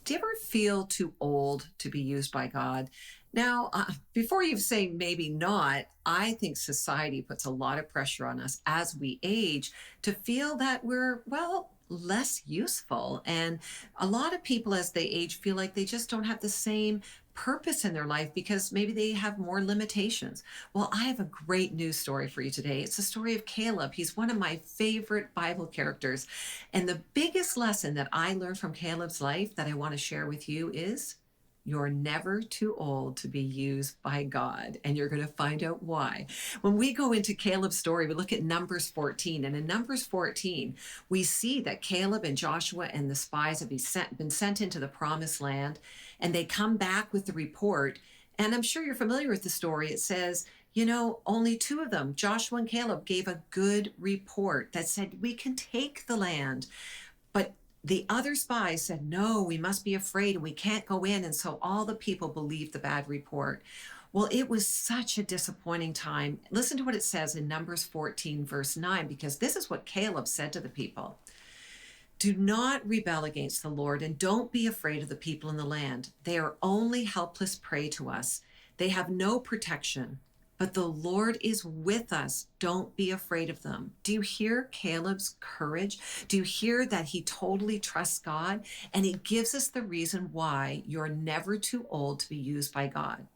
Do you ever feel too old to be used by God? Now, before you say maybe not, I think society puts a lot of pressure on us as we age to feel that we're, well, less useful. And a lot of people as they age feel like they just don't have the same purpose in their life because maybe they have more limitations. Well, I have a great news story for you today. It's the story of Caleb. He's one of my favorite Bible characters. And the biggest lesson that I learned from Caleb's life that I want to share with you is you're never too old to be used by God, and you're going to find out why. When we go into Caleb's story, we look at Numbers 14, and in Numbers 14, we see that Caleb and Joshua and the spies have been sent into the promised land, and they come back with the report. And I'm sure you're familiar with the story. It says, only two of them, Joshua and Caleb, gave a good report that said, we can take the land. But the other spies said, no, we must be afraid and we can't go in. And so all the people believed the bad report. Well, it was such a disappointing time. Listen to what it says in Numbers 14, verse 9, because this is what Caleb said to the people. Do not rebel against the Lord and don't be afraid of the people in the land. They are only helpless prey to us. They have no protection. But the Lord is with us. Don't be afraid of them. Do you hear Caleb's courage? Do you hear that he totally trusts God? And he gives us the reason why you're never too old to be used by God.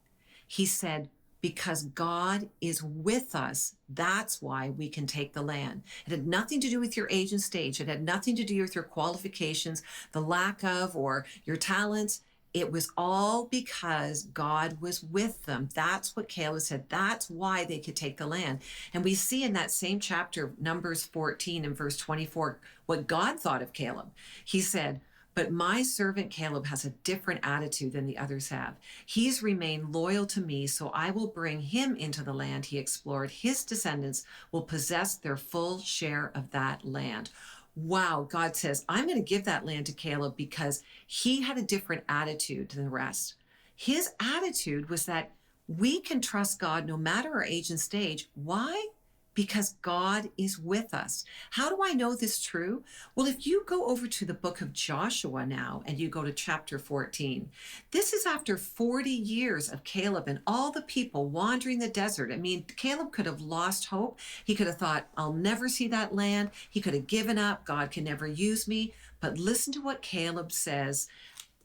He said, because God is with us, that's why we can take the land. It had nothing to do with your age and stage. It had nothing to do with your qualifications, the lack of, or your talents. It was all because God was with them. That's what Caleb said. That's why they could take the land. And we see in that same chapter, Numbers 14 and verse 24, what God thought of Caleb. He said, but my servant Caleb has a different attitude than the others have. He's remained loyal to me, so I will bring him into the land he explored. His descendants will possess their full share of that land. Wow, God says, I'm going to give that land to Caleb because he had a different attitude than the rest. His attitude was that we can trust God no matter our age and stage. Why? Because God is with us. How do I know this true? Well, if you go over to the book of Joshua now and you go to chapter 14, this is after 40 years of Caleb and all the people wandering the desert. I mean, Caleb could have lost hope. He could have thought, I'll never see that land. He could have given up. God can never use me. But listen to what Caleb says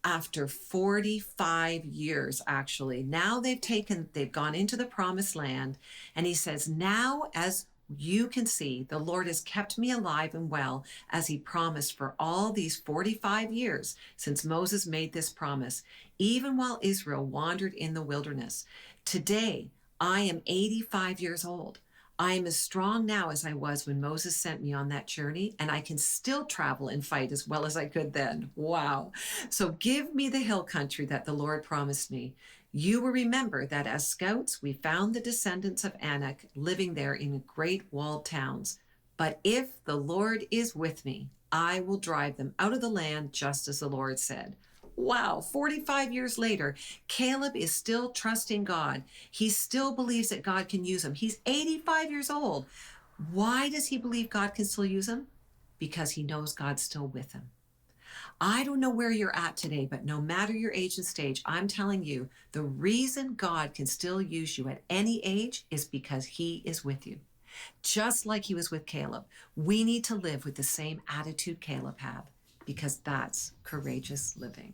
after 45 years, actually. Now they've gone into the promised land. And he says, now, as you can see, the Lord has kept me alive and well as he promised for all these 45 years since Moses made this promise, even while Israel wandered in the wilderness. Today, I am 85 years old. I am as strong now as I was when Moses sent me on that journey, and I can still travel and fight as well as I could then. Wow. So give me the hill country that the Lord promised me. You will remember that as scouts, we found the descendants of Anak living there in great walled towns. But if the Lord is with me, I will drive them out of the land just as the Lord said. Wow, 45 years later, Caleb is still trusting God. He still believes that God can use him. He's 85 years old. Why does he believe God can still use him? Because he knows God's still with him. I don't know where you're at today, but no matter your age and stage, I'm telling you, the reason God can still use you at any age is because he is with you. Just like he was with Caleb, we need to live with the same attitude Caleb had, because that's courageous living.